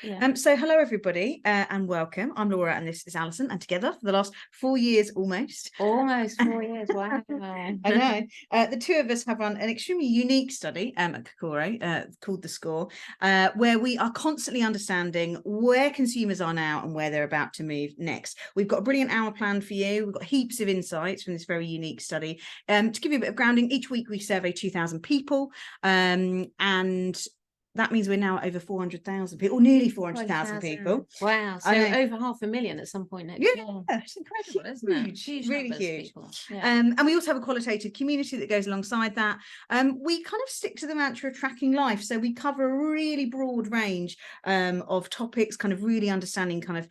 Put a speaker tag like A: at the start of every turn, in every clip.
A: Yeah.
B: So hello everybody and welcome. I'm Laura and this is Alison, and together for the last 4 years almost
A: 4 years. Wow.
B: I know the two of us have run an extremely unique study at Kokoro called The Score, where we are constantly understanding where consumers are now and where they're about to move next. We've got a brilliant hour planned for you. We've got heaps of insights from this very unique study. To give you a bit of grounding, each week we survey 2,000 people, and that means we're now over 400,000 people, or nearly 400,000 people.
A: Wow. So over 500,000 at some point next year.
B: Yeah,
A: It's incredible, isn't it?
B: Huge, really huge.
A: Yeah.
B: And we also have a qualitative community that goes alongside that. We kind of stick to the mantra of tracking life. So we cover a really broad range of topics, kind of really understanding kind of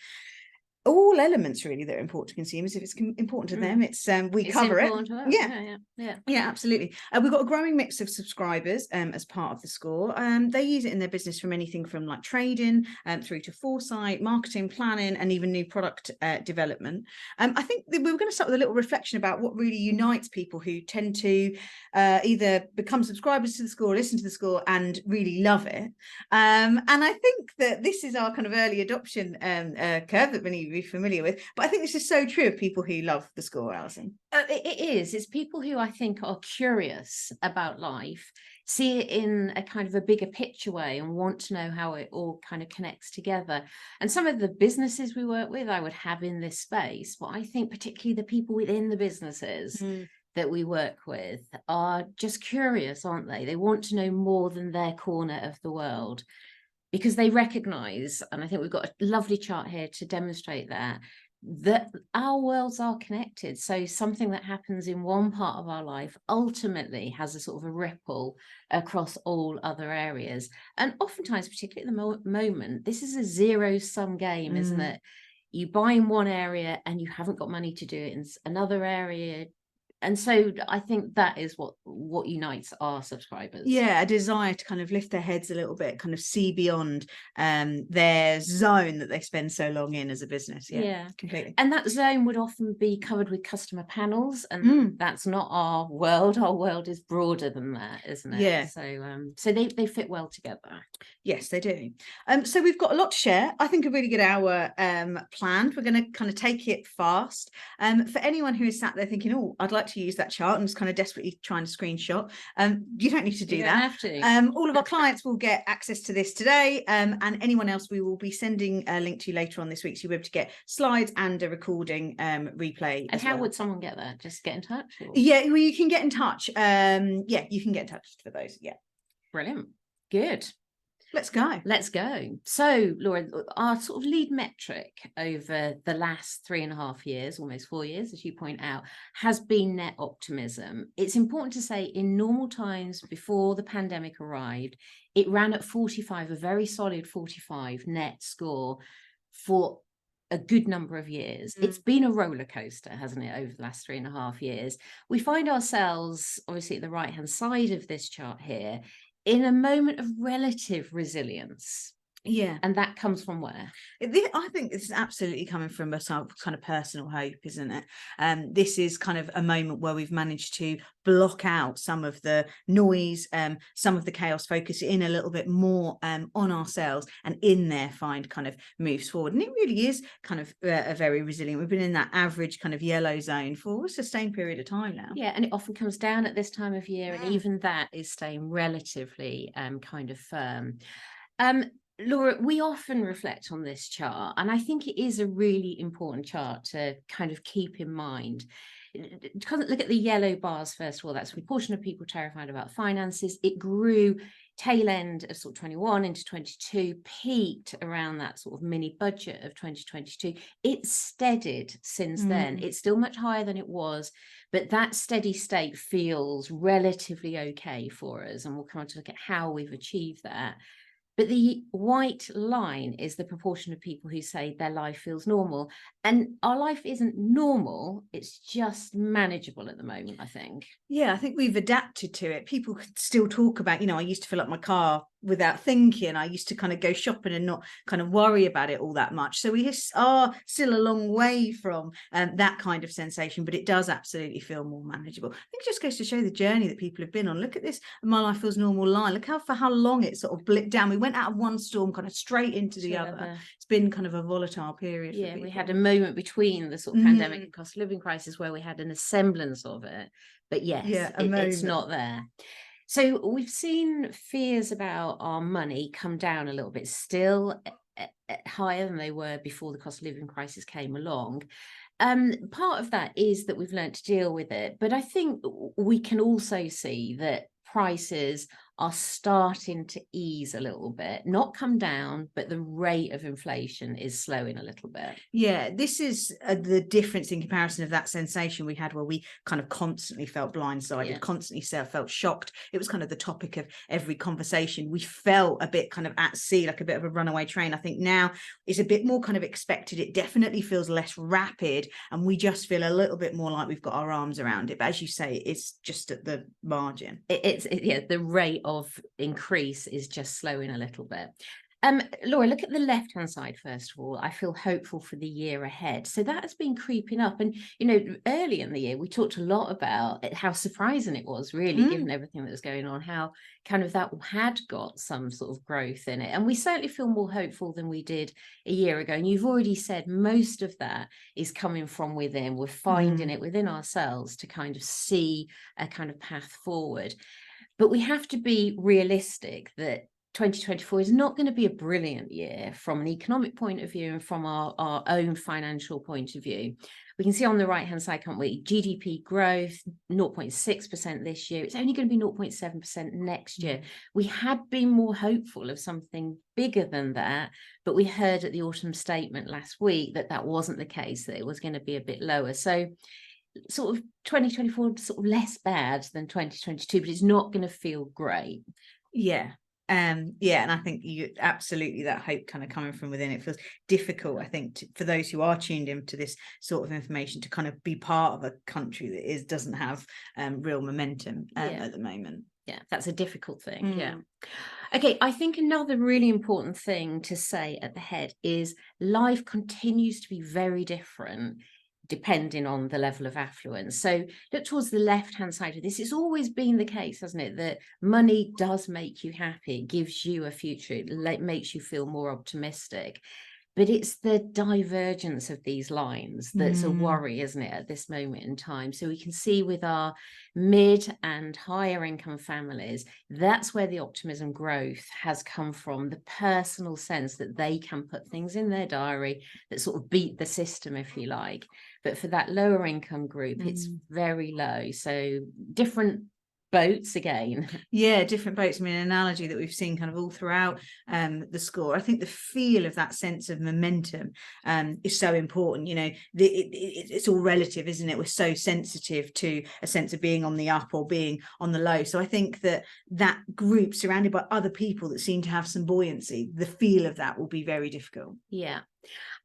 B: all elements really that are important to consumers. If it's important to them, it's cover it. Yeah, absolutely. We've got a growing mix of subscribers as part of the score. They use it in their business from anything from like trading through to foresight, marketing, planning, and even new product development. I think we were going to start with a little reflection about what really unites people who tend to either become subscribers to the score, listen to the score, and really love it. And I think that this is our kind of early adoption curve that many of you are familiar with, but I think this is so true of people who love the score, Alison.
A: It is. It's people who I think are curious about life, see it in a kind of a bigger picture way, and want to know how it all kind of connects together. And some of the businesses we work with, I would have in this space, but I think particularly the people within the businesses that we work with are just curious, aren't they? They want to know more than their corner of the world, because they recognize, and I think we've got a lovely chart here to demonstrate that our worlds are connected. So something that happens in one part of our life ultimately has a sort of a ripple across all other areas. And oftentimes, particularly at the moment, this is a zero-sum game, isn't it? You buy in one area and you haven't got money to do it in another area. And so I think that is what unites our subscribers.
B: Yeah, a desire to kind of lift their heads a little bit, kind of see beyond their zone that they spend so long in as a business. Yeah, completely.
A: And that zone would often be covered with customer panels, and that's not our world. Our world is broader than that, isn't it?
B: Yeah.
A: So they fit well together.
B: Yes, they do. So we've got a lot to share. I think a really good hour planned. We're going to kind of take it fast. For anyone who is sat there thinking, oh, I'd like to use that chart, and is kind of desperately trying to screenshot, you don't need to do that.
A: Have to.
B: All of our clients will get access to this today, and anyone else we will be sending a link to later on this week, so you'll be able to get slides and a recording replay.
A: And how would someone get that? Just get in touch? Or?
B: Yeah, well, you can get in touch. Yeah, you can get in touch for those. Yeah.
A: Brilliant. Good.
B: Let's go.
A: Let's go. So, Laura, our sort of lead metric over the last 3.5 years, almost 4 years, as you point out, has been net optimism. It's important to say in normal times before the pandemic arrived, it ran at 45, a very solid 45 net score for a good number of years. It's been a roller coaster, hasn't it, over the last 3.5 years? We find ourselves, obviously, at the right-hand side of this chart here, in a moment of relative resilience.
B: Yeah.
A: And that comes from where?
B: I think this is absolutely coming from a kind of personal hope, isn't it? This is kind of a moment where we've managed to block out some of the noise, some of the chaos, focus in a little bit more on ourselves, and in there find kind of moves forward. And it really is kind of a very resilient. We've been in that average kind of yellow zone for a sustained period of time now.
A: Yeah, and it often comes down at this time of year, and even that is staying relatively kind of firm. Laura, we often reflect on this chart, and I think it is a really important chart to kind of keep in mind. Look at the yellow bars first of all. That's the proportion of people terrified about finances. It grew tail end of sort of 21 into 22, peaked around that sort of mini budget of 2022. It's steadied since then. It's still much higher than it was, but that steady state feels relatively okay for us, and we'll come on to look at how we've achieved that. But the white line is the proportion of people who say their life feels normal. And our life isn't normal, it's just manageable at the moment, I think.
B: Yeah, I think we've adapted to it. People still talk about, I used to fill up my car without thinking. I used to kind of go shopping and not kind of worry about it all that much. So we are still a long way from that kind of sensation, but it does absolutely feel more manageable. I think it just goes to show the journey that people have been on. Look at this My Life Feels Normal line. Look for how long it sort of blipped down. We went out of one storm kind of straight into the other. It's been kind of a volatile period.
A: Yeah, we had a moment between the sort of pandemic and cost of living crisis where we had an semblance of it, but yes, it's not there. So we've seen fears about our money come down a little bit, still higher than they were before the cost of living crisis came along. Part of that is that we've learned to deal with it, but I think we can also see that prices are starting to ease a little bit, not come down, but the rate of inflation is slowing a little bit.
B: Yeah, this is the difference in comparison of that sensation we had where we kind of constantly felt blindsided, constantly felt shocked. It was kind of the topic of every conversation. We felt a bit kind of at sea, like a bit of a runaway train. I think now it's a bit more kind of expected. It definitely feels less rapid, and we just feel a little bit more like we've got our arms around it. But as you say, it's just at the margin.
A: The rate of increase is just slowing a little bit. Laura, look at the left-hand side first of all. I feel hopeful for the year ahead. So that has been creeping up. And, you know, early in the year, we talked a lot about how surprising it was, really, given everything that was going on, how kind of that had got some sort of growth in it. And we certainly feel more hopeful than we did a year ago. And you've already said most of that is coming from within. We're finding it within ourselves to kind of see a kind of path forward. But we have to be realistic that 2024 is not going to be a brilliant year from an economic point of view and from our own financial point of view. We can see on the right-hand side, can't we? GDP growth, 0.6% this year. It's only going to be 0.7% next year. We had been more hopeful of something bigger than that, but we heard at the autumn statement last week that that wasn't the case, that it was going to be a bit lower. So sort of 2024 sort of less bad than 2022, but it's not going to feel great.
B: And I think you absolutely, that hope kind of coming from within. It feels difficult, I think, for those who are tuned into this sort of information to kind of be part of a country that doesn't have real momentum at the moment.
A: Yeah, that's a difficult thing. Okay, I think another really important thing to say at the head is life continues to be very different depending on the level of affluence. So look towards the left-hand side of this. It's always been the case, hasn't it, that money does make you happy, it gives you a future, it makes you feel more optimistic. But it's the divergence of these lines that's a worry, isn't it, at this moment in time? So we can see with our mid and higher income families, that's where the optimism growth has come from, the personal sense that they can put things in their diary that sort of beat the system, if you like. But for that lower income group, it's very low. So different boats again.
B: Different boats. I mean, an analogy that we've seen kind of all throughout the score. I think the feel of that sense of momentum is so important. You know, it's all relative, isn't it? We're so sensitive to a sense of being on the up or being on the low. So I think that group surrounded by other people that seem to have some buoyancy, the feel of that will be very difficult.
A: Yeah.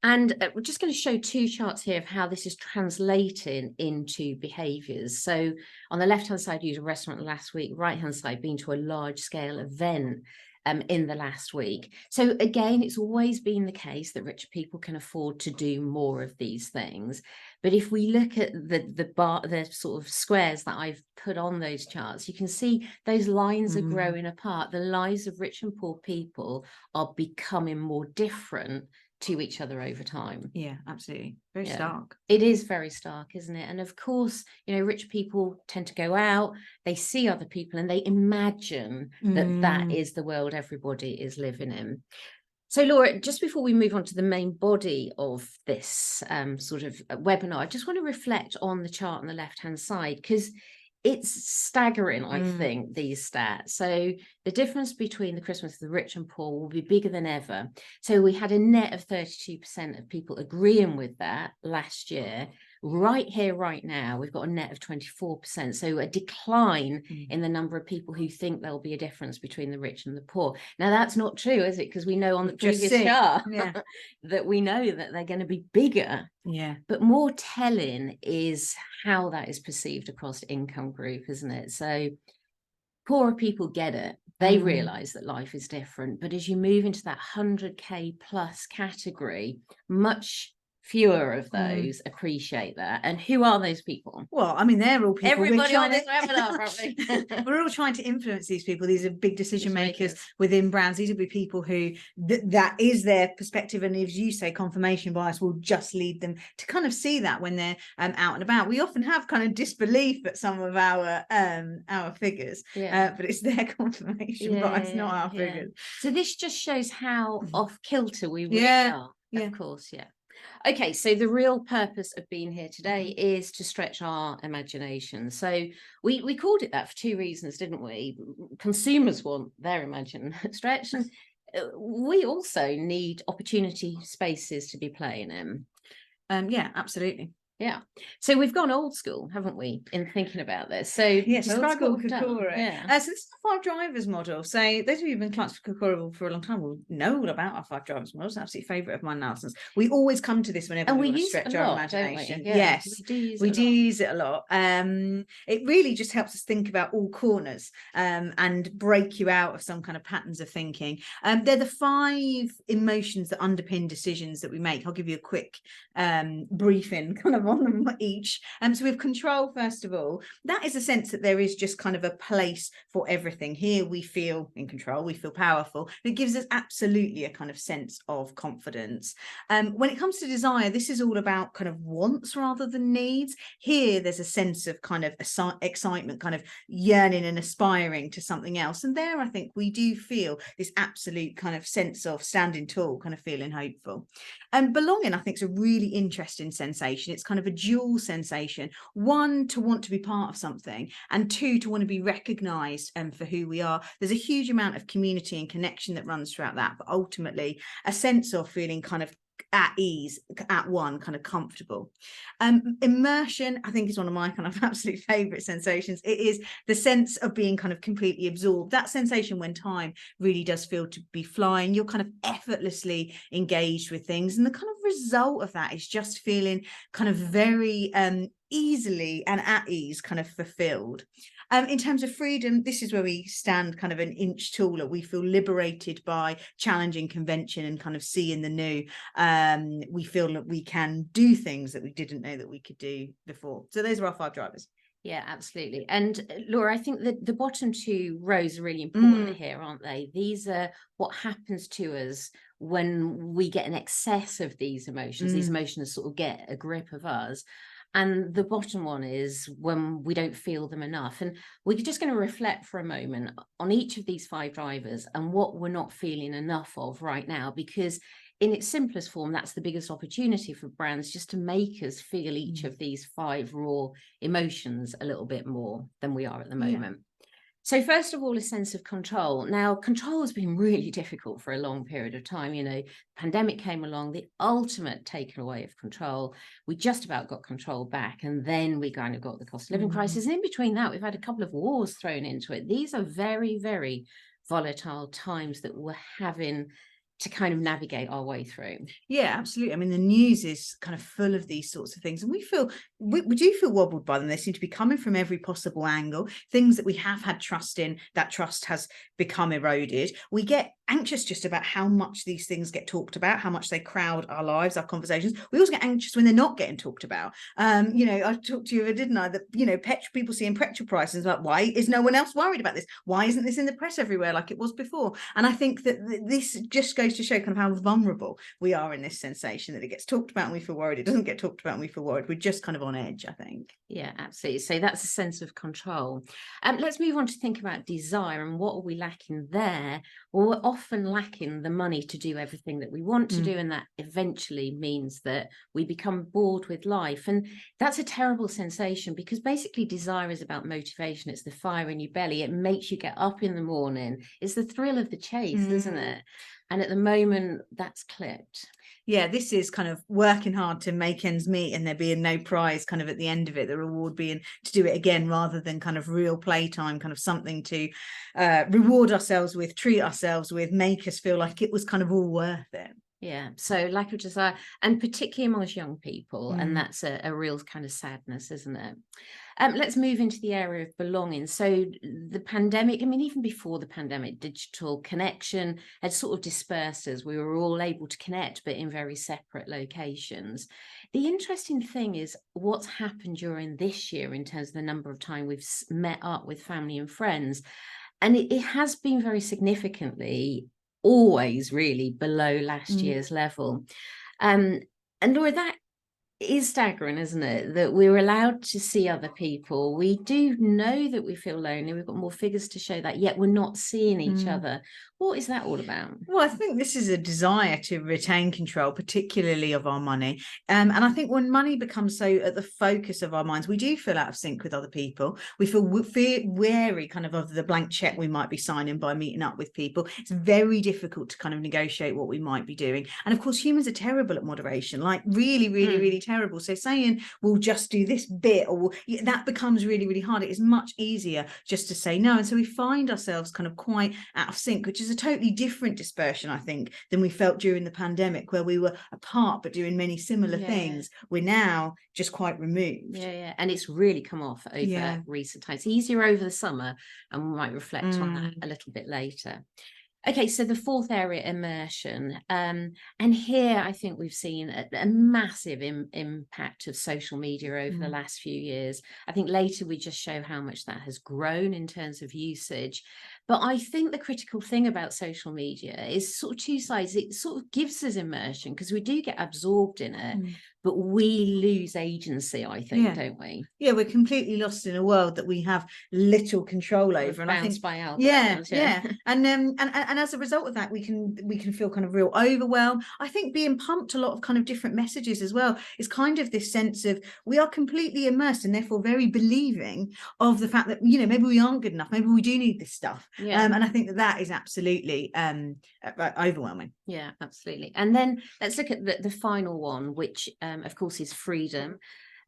A: And we're just going to show two charts here of how this is translating into behaviours. So on the left-hand side, you used a restaurant last week, right-hand side, been to a large-scale event in the last week. So again, it's always been the case that richer people can afford to do more of these things. But if we look at the sort of squares that I've put on those charts, you can see those lines are growing apart. The lives of rich and poor people are becoming more different to each other over time.
B: Yeah, absolutely. Very stark.
A: It is very stark, isn't it? And of course, you know, rich people tend to go out, they see other people and they imagine that is the world everybody is living in. So Laura, just before we move on to the main body of this sort of webinar, I just want to reflect on the chart on the left-hand side, because it's staggering, I think, these stats. So the difference between the Christmas of the rich and poor will be bigger than ever. So we had a net of 32% of people agreeing with that last year. Right here, right now, we've got a net of 24%. So a decline in the number of people who think there'll be a difference between the rich and the poor. Now, that's not true, is it? Because we know on the previous chart that we know that they're going to be bigger.
B: Yeah.
A: But more telling is how that is perceived across income group, isn't it? So Poorer people get it. They realize that life is different. But as you move into that 100K plus category, much fewer of those appreciate that. And who are those people?
B: Well, I mean, they're all people
A: Everybody on this webinar, probably.
B: We're all trying to influence these people. These are big decision makers within brands. These will be people who that is their perspective, and as you say, confirmation bias will just lead them to kind of see that when they're out and about. We often have kind of disbelief at some of our figures, but it's their confirmation bias, not our figures.
A: So this just shows how off kilter we really are. Of course, Okay, so the real purpose of being here today is to stretch our imagination. So we called it that for two reasons, didn't we? Consumers want their imagination stretched, and we also need opportunity spaces to be playing in.
B: Yeah, absolutely.
A: Yeah. So we've gone old school, haven't we, in thinking about this? So describe what we've done.
B: So this is the 5 drivers model. So those of you who've been clients for Kokoro for a long time will know all about our 5 drivers model. It's an absolute favourite of mine, Nelson's. We always come to this whenever we want to stretch our imagination. Yes, we do use it a lot. It really just helps us think about all corners and break you out of some kind of patterns of thinking. They're the 5 emotions that underpin decisions that we make. I'll give you a quick briefing kind of on them each. So we have control, first of all. That is a sense that there is just kind of a place for everything. Here we feel in control, we feel powerful. It gives us absolutely a kind of sense of confidence. When it comes to desire, this is all about kind of wants rather than needs. Here there's a sense of kind of excitement, kind of yearning and aspiring to something else. And there I think we do feel this absolute kind of sense of standing tall, kind of feeling hopeful. And belonging, I think, is a really interesting sensation. It's kind of a dual sensation. 1, to want to be part of something, and 2, to want to be recognised for who we are. There's a huge amount of community and connection that runs throughout that, but ultimately a sense of feeling kind of at ease, at one, kind of comfortable. Immersion, I think, is one of my kind of absolute favorite sensations. It is the sense of being kind of completely absorbed. That sensation when time really does feel to be flying. You're kind of effortlessly engaged with things, and the kind of result of that is just feeling kind of very easily and at ease, kind of fulfilled. In terms of freedom, this is where we stand kind of an inch taller. We feel liberated by challenging convention and kind of seeing the new. We feel that we can do things that we didn't know that we could do before. So those are our 5 drivers.
A: Yeah, absolutely. And Laura, I think that the bottom 2 rows are really important here, aren't they? These are what happens to us when we get an excess of these emotions. These emotions sort of get a grip of us. And the bottom one is when we don't feel them enough. And we're just going to reflect for a moment on each of these 5 drivers and what we're not feeling enough of right now, because in its simplest form, that's the biggest opportunity for brands, just to make us feel each of these 5 raw emotions a little bit more than we are at the moment. So first of all, a sense of control. Now, control has been really difficult for a long period of time. You know, pandemic came along, the ultimate taken away of control. We just about got control back, and then we kind of got the cost of living crisis. And in between that, we've had a couple of wars thrown into it. These are very, very volatile times that we're having to kind of navigate our way through.
B: Yeah, absolutely. I mean, the news is kind of full of these sorts of things, and we do feel wobbled by them. They seem to be coming from every possible angle. Things that we have had trust in, that trust has become eroded. We get anxious just about how much these things get talked about, how much they crowd our lives, our conversations. We also get anxious when they're not getting talked about. You know, I talked to you, didn't I, that, you know, people seeing petrol prices, like, why is no one else worried about this? Why isn't this in the press everywhere like it was before? And I think that this just goes to show kind of how vulnerable we are in this sensation, that it gets talked about and we feel worried. It doesn't get talked about and we feel worried. We're just kind of on edge, I think.
A: Yeah, absolutely. So that's a sense of control. Let's move on to think about desire, and what are we lacking there? Well, we're often lacking the money to do everything that we want to do, and that eventually means that we become bored with life. And that's a terrible sensation, because basically desire is about motivation. It's the fire in your belly. It makes you get up in the morning. It's the thrill of the chase, isn't it? And at the moment, that's clipped.
B: Yeah, this is kind of working hard to make ends meet, and there being no prize kind of at the end of it, the reward being to do it again, rather than kind of real playtime, kind of something to reward ourselves with, treat ourselves with, make us feel like it was kind of all worth it.
A: Yeah, so lack of desire, and particularly amongst young people, and
B: Mm,
A: that's a real kind of sadness, isn't it? Let's move into the area of belonging. So the pandemic, I mean, even before the pandemic, digital connection had sort of dispersed us. We were all able to connect, but in very separate locations. The interesting thing is what's happened during this year in terms of the number of time we've met up with family and friends. And it has been very significantly always really below last
B: mm,
A: year's level. Um, and Laura, that is staggering, isn't it? That we're allowed to see other people. We do know that we feel lonely. We've got more figures to show that, yet we're not seeing each
B: mm.
A: other. What is that all about?
B: Well, I think this is a desire to retain control, particularly of our money. And I think when money becomes so at the focus of our minds, we do feel out of sync with other people. We feel wary kind of the blank check we might be signing by meeting up with people. It's very difficult to kind of negotiate what we might be doing. And of course, humans are terrible at moderation, like really, really, really terrible. So saying we'll just do this bit, or that becomes really, really hard. It is much easier just to say no. And so we find ourselves kind of quite out of sync, which is a totally different dispersion, I think, than we felt during the pandemic, where we were apart but doing many similar things. We're now just quite removed.
A: Yeah, and it's really come off over recent times. Easier over the summer, and we might reflect on that a little bit later. Okay, so the fourth area, immersion. And here I think we've seen a massive impact of social media over the last few years. I think later we just show how much that has grown in terms of usage. But I think the critical thing about social media is sort of two sides. It sort of gives us immersion because we do get absorbed in it, but we lose agency, I think, don't we?
B: Yeah, we're completely lost in a world that we have little control over. And I think
A: by
B: yeah,
A: algorithms,
B: and as a result of that, we can feel kind of real overwhelm. I think being pumped a lot of kind of different messages as well is kind of this sense of we are completely immersed and therefore very believing of the fact that, you know, maybe we aren't good enough, maybe we do need this stuff. And I think that is absolutely overwhelming.
A: Yeah, absolutely. And then let's look at the final one, which of course is freedom.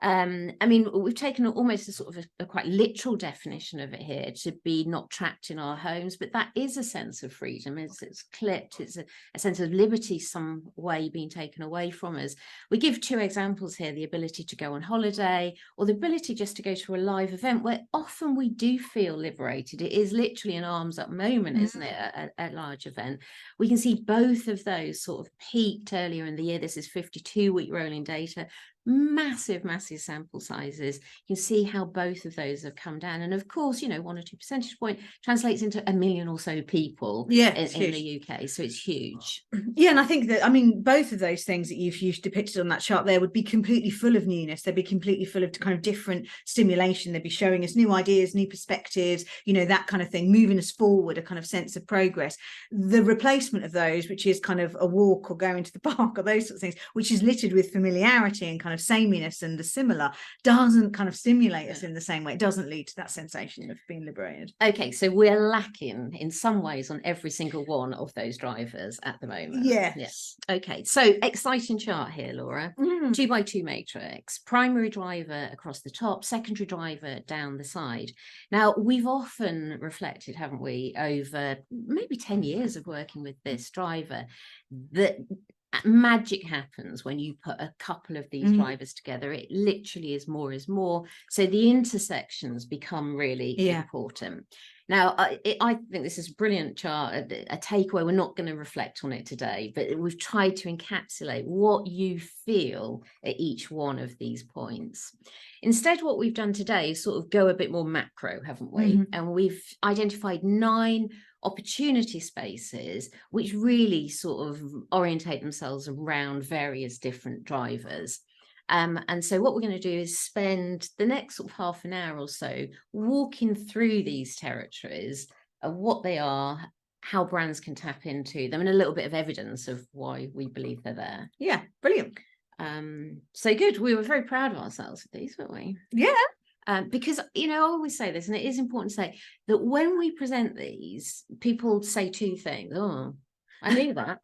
A: I mean, we've taken almost a sort of a quite literal definition of it here, to be not trapped in our homes, but that is a sense of freedom. It's clipped, it's a sense of liberty some way being taken away from us. We give two examples here: the ability to go on holiday, or the ability just to go to a live event, where often we do feel liberated. It is literally an arms up moment, isn't it, at a large event? We can see both of those sort of peaked earlier in the year. This is 52-week rolling data. Massive sample sizes. You can see how both of those have come down, and of course, you know, 1 or 2 percentage point translates into 1 million or so people in the UK, so it's huge.
B: Yeah, and I think that, I mean, both of those things that you've depicted on that chart there would be completely full of newness. They'd be completely full of kind of different stimulation. They'd be showing us new ideas, new perspectives, you know, that kind of thing, moving us forward, a kind of sense of progress. The replacement of those, which is kind of a walk or going to the park or those sorts of things, which is littered with familiarity and kind of sameness and the similar, doesn't kind of stimulate us in the same way. It doesn't lead to that sensation of being liberated.
A: Okay, so we're lacking in some ways on every single one of those drivers at the moment.
B: Yes.
A: Okay, so exciting chart here, Laura. 2x2 matrix, primary driver across the top, secondary driver down the side. Now, we've often reflected, haven't we, over maybe 10 years of working with this driver, that magic happens when you put a couple of these drivers together. It literally is more. So the intersections become really important. Now, I think this is a brilliant chart, a takeaway. We're not going to reflect on it today, but we've tried to encapsulate what you feel at each one of these points. Instead, what we've done today is sort of go a bit more macro, haven't we? And we've identified 9 opportunity spaces which really sort of orientate themselves around various different drivers. And so what we're going to do is spend the next sort of half an hour or so walking through these territories, of what they are, how brands can tap into them, and a little bit of evidence of why we believe they're there.
B: Yeah, brilliant.
A: So good. We were very proud of ourselves with these, weren't we?
B: Yeah.
A: Because, you know, I always say this, and it is important to say that when we present these, people say 2 things. Oh, I knew that.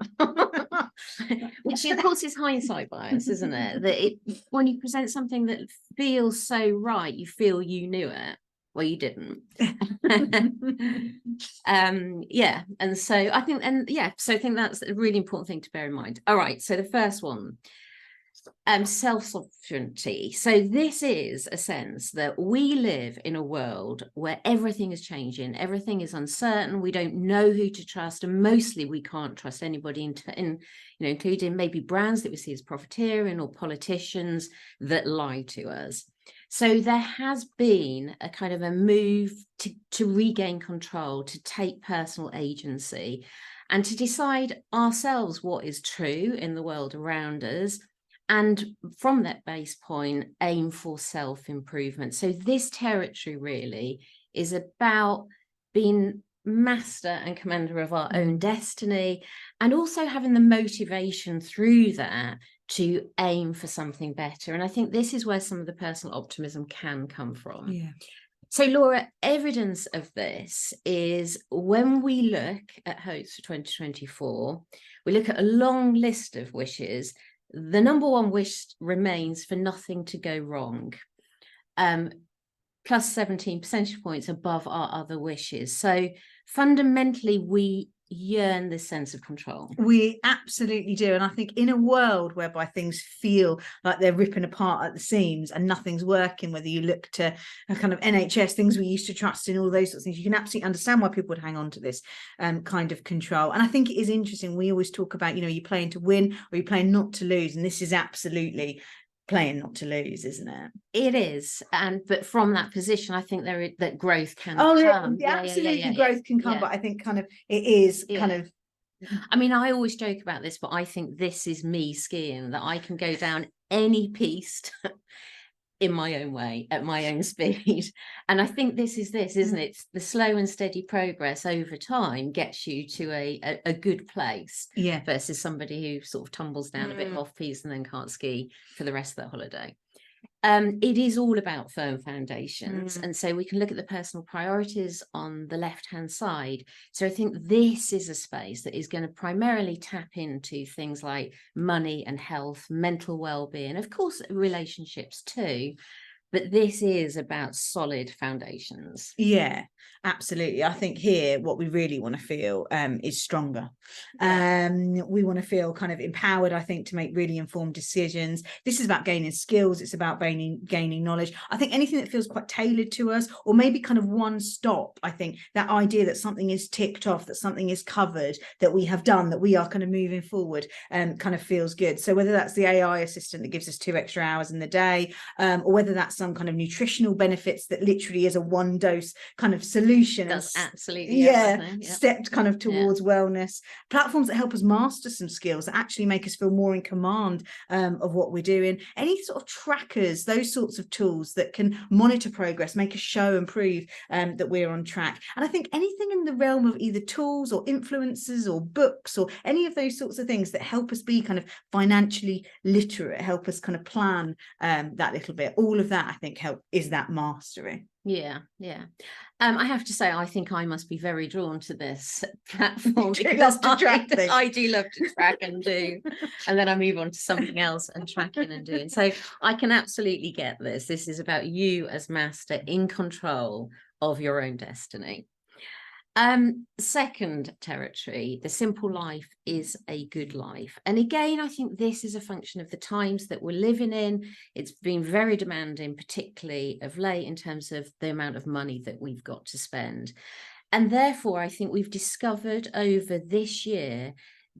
A: Which, of course, is hindsight bias, isn't it? That when you present something that feels so right, you feel you knew it. Well, you didn't. Yeah, and so I think, so I think that's a really important thing to bear in mind. All right, so the first one, self-sovereignty. So this is a sense that we live in a world where everything is changing, everything is uncertain, we don't know who to trust, and mostly we can't trust anybody, including maybe brands that we see as profiteering or politicians that lie to us. So there has been a kind of a move to regain control, to take personal agency, and to decide ourselves what is true in the world around us. And from that base point, aim for self-improvement. So this territory really is about being master and commander of our own destiny, and also having the motivation through that to aim for something better. And I think this is where some of the personal optimism can come from.
B: Yeah.
A: So Laura, evidence of this is when we look at hopes for 2024, we look at a long list of wishes. The number one wish remains for nothing to go wrong, plus 17 percentage points above our other wishes. So fundamentally, we yearn this sense of control.
B: We absolutely do. And I think in a world whereby things feel like they're ripping apart at the seams and nothing's working, whether you look to a kind of NHS, things we used to trust in, all those sorts of things, you can absolutely understand why people would hang on to this kind of control. And I think it is interesting. We always talk about, you're playing to win or you're playing not to lose. And this is absolutely playing not to lose, isn't it?
A: It is, but from that position, I think that growth can
B: come. Absolutely, growth can come, but I think kind of it is kind of.
A: I mean, I always joke about this, but I think this is me skiing, that I can go down any piste in my own way, at my own speed. And I think this, isn't it? It's the slow and steady progress over time gets you to a good place, versus somebody who sort of tumbles down a bit off piste and then can't ski for the rest of the holiday. It is all about firm foundations. And so we can look at the personal priorities on the left-hand side. So I think this is a space that is going to primarily tap into things like money and health, mental well-being, of course, relationships too. But this is about solid foundations.
B: Yeah, absolutely. I think here what we really want to feel is stronger. We want to feel kind of empowered, I think, to make really informed decisions. This is about gaining skills. It's about gaining knowledge. I think anything that feels quite tailored to us, or maybe kind of one stop. I think that idea that something is ticked off, that something is covered, that we have done, that we are kind of moving forward, kind of feels good. So whether that's the AI assistant that gives us 2 extra hours in the day, or whether that's some kind of nutritional benefits that literally is a 1-dose kind of solution.
A: That's absolutely
B: stepped kind of towards wellness. Platforms that help us master some skills, that actually make us feel more in command of what we're doing. Any sort of trackers, those sorts of tools that can monitor progress, make us show and prove that we're on track. And I think anything in the realm of either tools or influencers or books or any of those sorts of things that help us be kind of financially literate, help us kind of plan that little bit, all of that I think is that mastery.
A: I have to say, I think I must be very drawn to this platform
B: because
A: I do love to track and do, and then I move on to something else and tracking and doing. So I can absolutely get this. This is about you as master in control of your own destiny. Second territory, the simple life is a good life. And again, I think this is a function of the times that we're living in. It's been very demanding, particularly of late, in terms of the amount of money that we've got to spend. And therefore, I think we've discovered over this year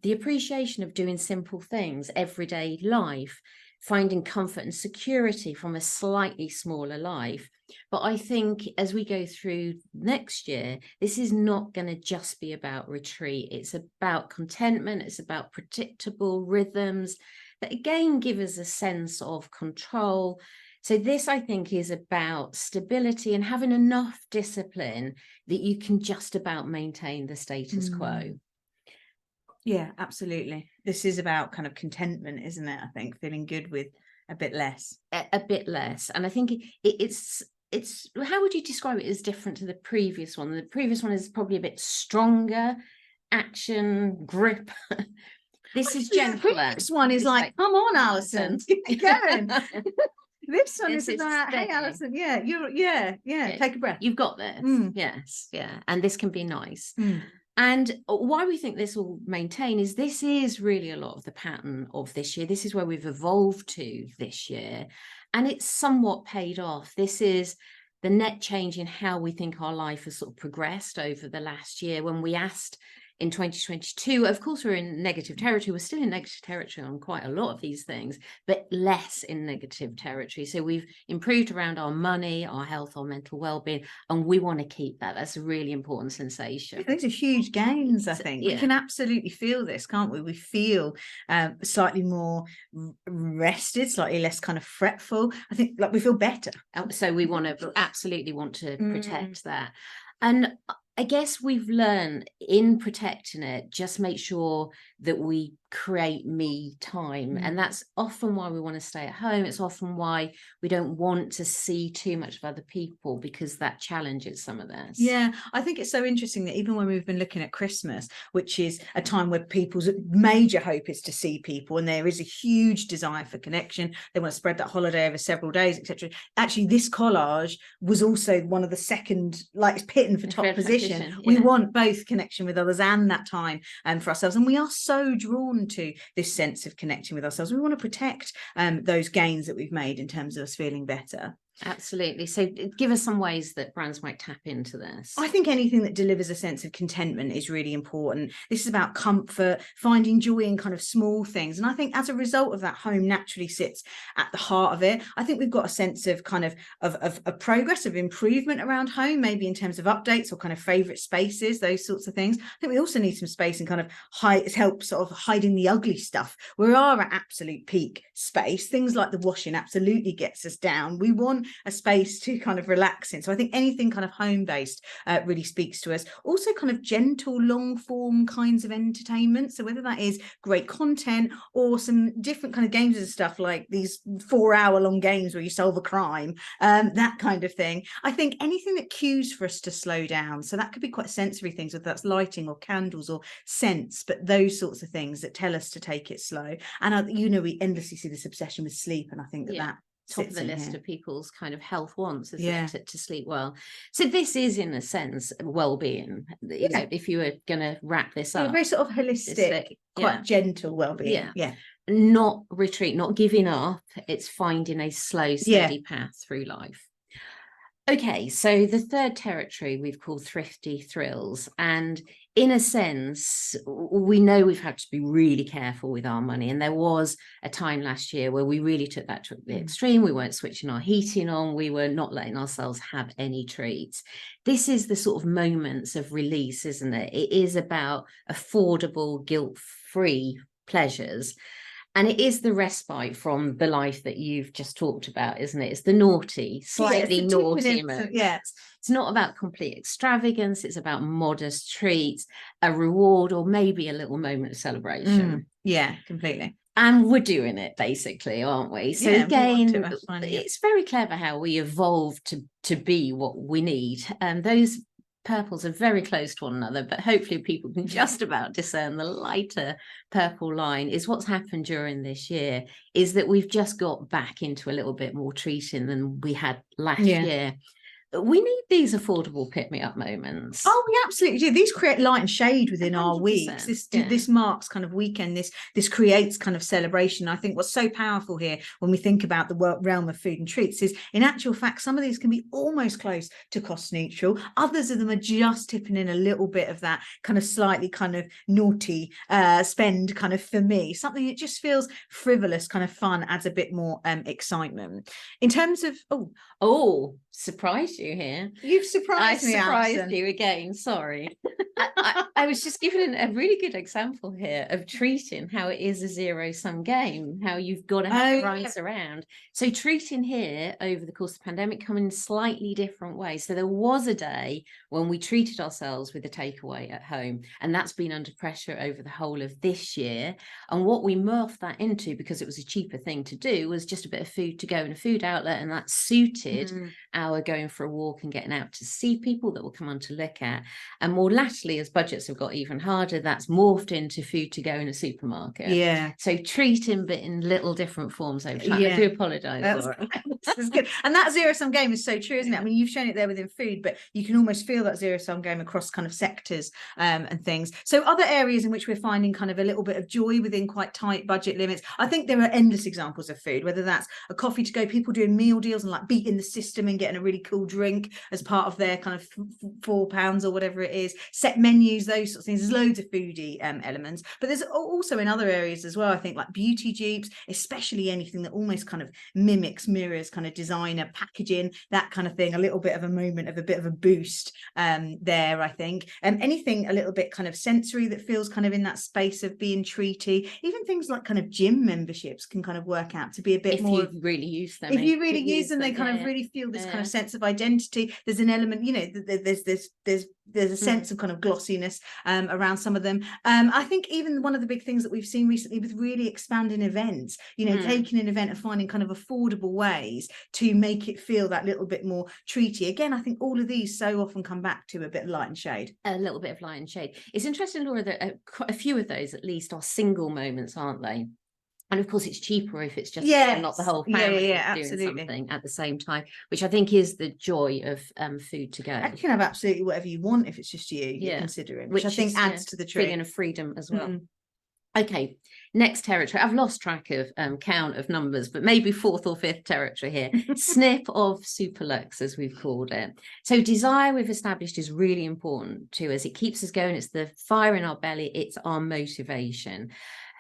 A: the appreciation of doing simple things, everyday life, finding comfort and security from a slightly smaller life. But I think as we go through next year, this is not going to just be about retreat. It's about contentment. It's about predictable rhythms that again give us a sense of control. So this, I think, is about stability and having enough discipline that you can just about maintain the status quo.
B: Yeah, absolutely. This is about kind of contentment, isn't it? I think feeling good with a bit less.
A: A bit less. And I think it's how would you describe it as different to the previous one? The previous one is probably a bit stronger, action, grip. This is gentler.
B: This one is like, come on, Alison, keep going. This one
A: This
B: is
A: is
B: about, hey,
A: steady.
B: Alison, yeah, take a breath.
A: You've got this.
B: Mm.
A: Yes, yeah. And this can be nice.
B: Mm.
A: And why we think this will maintain is this is really a lot of the pattern of this year. This is where we've evolved to this year, and it's somewhat paid off. This is the net change in how we think our life has sort of progressed over the last year. When we asked in 2022, of course, we're in negative territory. We're still in negative territory on quite a lot of these things, but less in negative territory. So we've improved around our money, our health, our mental well-being, and we want to keep that. That's a really important sensation.
B: These are huge gains, I think. We can absolutely feel this, can't we? We feel slightly more rested, slightly less kind of fretful. I think like we feel better.
A: So we absolutely want to protect that. And I guess we've learned in protecting it, just make sure that we create me time. And that's often why we want to stay at home. It's often why we don't want to see too much of other people, because that challenges some of this.
B: Yeah, I think it's so interesting that even when we've been looking at Christmas, which is a time where people's major hope is to see people, and there is a huge desire for connection, they want to spread that holiday over several days, etc. Actually, this collage was also one of the second, like, pitting for top position. We want both connection with others and that time for ourselves, and we are so drawn to this sense of connecting with ourselves. We want to protect those gains that we've made in terms of us feeling better.
A: Absolutely. So give us some ways that brands might tap into this.
B: I think anything that delivers a sense of contentment is really important. This is about comfort, finding joy in kind of small things. And I think as a result of that, home naturally sits at the heart of it. I think we've got a sense of kind of progress, of improvement around home, maybe in terms of updates or kind of favorite spaces, those sorts of things. I think we also need some space and kind of help sort of hiding the ugly stuff. We are at absolute peak space. Things like the washing absolutely gets us down. We want a space to kind of relax in. So I think anything kind of home-based really speaks to us. Also kind of gentle, long-form kinds of entertainment. So whether that is great content or some different kind of games and stuff, like these 4-hour-long games where you solve a crime, that kind of thing. I think anything that cues for us to slow down. So that could be quite sensory things, whether that's lighting or candles or scents, but those sorts of things that tell us to take it slow. And we endlessly see this obsession with sleep, and I think that
A: top of the list of people's kind of health wants, isn't it, to sleep well. So this is, in a sense, well-being. You know, if you were going to wrap this up,
B: very sort of holistic, quite gentle well-being.
A: Not retreat, not giving up. It's finding a slow, steady path through life. Okay, so the third territory we've called thrifty thrills, and in a sense, we know we've had to be really careful with our money. And there was a time last year where we really took that to the extreme. We weren't switching our heating on. We were not letting ourselves have any treats. This is the sort of moments of release, isn't it? It is about affordable, guilt-free pleasures. And it is the respite from the life that you've just talked about, isn't it? It's the naughty, slightly naughty moments. It's not about complete extravagance. It's about modest treats, a reward, or maybe a little moment of celebration.
B: Yeah, completely.
A: And we're doing it, basically, aren't we? So again, it's very clever how we evolved to be what we need. And those purples are very close to one another, but hopefully people can just about discern the lighter purple line. Is what's happened during this year is that we've just got back into a little bit more treating than we had last year. We need these affordable pick-me-up moments.
B: Oh, we absolutely do. These create light and shade within our weeks. This marks kind of weekend. This creates kind of celebration. I think what's so powerful here when we think about the realm of food and treats is, in actual fact, some of these can be almost close to cost neutral. Others of them are just tipping in a little bit of that kind of slightly kind of naughty spend kind of for me. Something that just feels frivolous, kind of fun, adds a bit more excitement. In terms of,
A: surprised you here.
B: You've surprised me.
A: I surprised you again. Sorry. I was just giving a really good example here of treating, how it is a zero-sum game, how you've got to rise around. So treating here over the course of the pandemic come in slightly different ways. So there was a day when we treated ourselves with a takeaway at home, and that's been under pressure over the whole of this year. And what we morphed that into, because it was a cheaper thing to do, was just a bit of food to go in a food outlet, and that suited our going for a walk and getting out to see people that will come on to look at. And more latterly, as budgets have got even harder, that's morphed into food to go in a supermarket.
B: Yeah.
A: So treating, but in little different forms over time. I do apologise, Laura.
B: That's good. And that zero-sum game is so true, isn't it? I mean, you've shown it there within food, but you can almost feel that zero-sum game across kind of sectors and things. So other areas in which we're finding kind of a little bit of joy within quite tight budget limits. I think there are endless examples of food, whether that's a coffee to go, people doing meal deals and like beating the system and getting a really cool drink as part of their kind of £4 or whatever it is, set menus, those sorts of things. There's loads of foodie elements, but there's also in other areas as well, I think, like beauty dupes, especially anything that almost kind of mimics, mirrors kind of designer packaging, that kind of thing, a little bit of a moment of a bit of a boost there, I think. Anything a little bit kind of sensory that feels kind of in that space of being treaty. Even things like kind of gym memberships can kind of work out to be a bit more,
A: if you really use them.
B: If you really use them, they kind of really feel this kind of sense of identity. There's an element, you know, there's a sense of kind of glossiness around some of them. I think even one of the big things that we've seen recently with really expanding events, you know, taking an event and finding kind of affordable ways to make it feel that little bit more treaty. Again, I think all of these so often come back to a bit of light and shade.
A: A little bit of light and shade. It's interesting, Laura, that a few of those at least are single moments, aren't they? And of course, it's cheaper if it's just not the whole family doing something at the same time, which I think is the joy of food to go.
B: And you can have absolutely whatever you want if it's just you're considering, which I think adds to the treat.
A: Feeling of freedom as well. Okay, next territory. I've lost track of count of numbers, but maybe fourth or fifth territory here. Snip of superlux, as we've called it. So desire, we've established, is really important to us. It keeps us going. It's the fire in our belly. It's our motivation.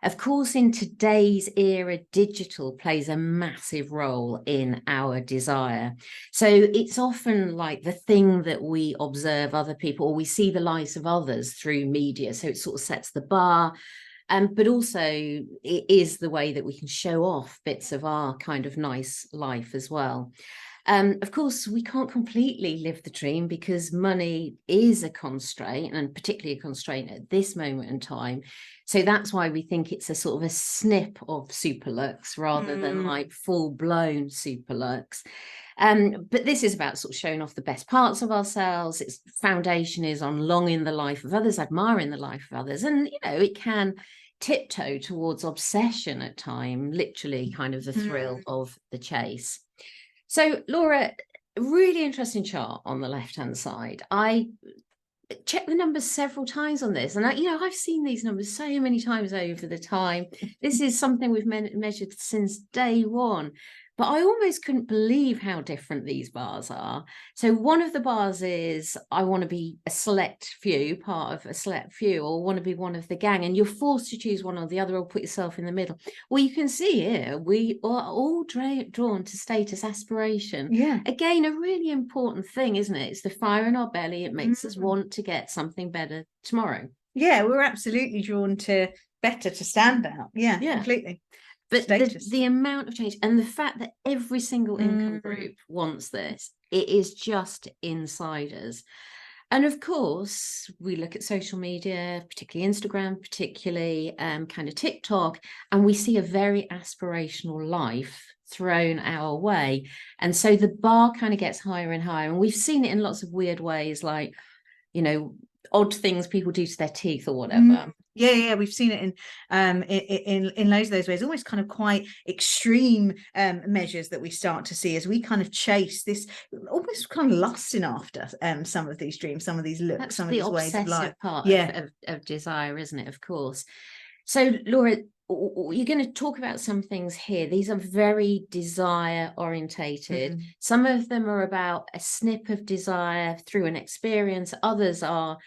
A: Of course, in today's era, digital plays a massive role in our desire. So it's often like the thing that we observe other people, or we see the lives of others through media. So it sort of sets the bar. But also it is the way that we can show off bits of our kind of nice life as well. Of course, we can't completely live the dream because money is a constraint, and particularly a constraint at this moment in time. So that's why we think it's a sort of a snip of superlux rather than like full-blown superlux. But this is about sort of showing off the best parts of ourselves. Its foundation is on longing the life of others, admiring the life of others. And, you know, it can tiptoe towards obsession at time, literally kind of the thrill of the chase. So, Laura, really interesting chart on the left-hand side. I checked the numbers several times on this, and I've seen these numbers so many times over the time. This is something we've measured since day one. But I almost couldn't believe how different these bars are. So one of the bars is, I want to be a select few, part of a select few, or want to be one of the gang. And you're forced to choose one or the other, or put yourself in the middle. Well, you can see here, we are all drawn to status aspiration.
B: Yeah.
A: Again, a really important thing, isn't it? It's the fire in our belly. It makes us want to get something better tomorrow.
B: Yeah, we're absolutely drawn to better, to stand out. Yeah. Completely.
A: But the amount of change and the fact that every single income group wants this, it is just insiders. And of course, we look at social media, particularly Instagram, particularly kind of TikTok, and we see a very aspirational life thrown our way. And so the bar kind of gets higher and higher. And we've seen it in lots of weird ways, like, you know, odd things people do to their teeth or whatever.
B: Yeah, we've seen it in loads of those ways, almost kind of quite extreme measures that we start to see as we kind of chase this almost kind of lusting after some of these dreams, some of these looks. That's some of these ways of life.
A: Part of desire, isn't it? Of course. So, Laura, you're going to talk about some things here. These are very desire orientated. Some of them are about a snip of desire through an experience. Others are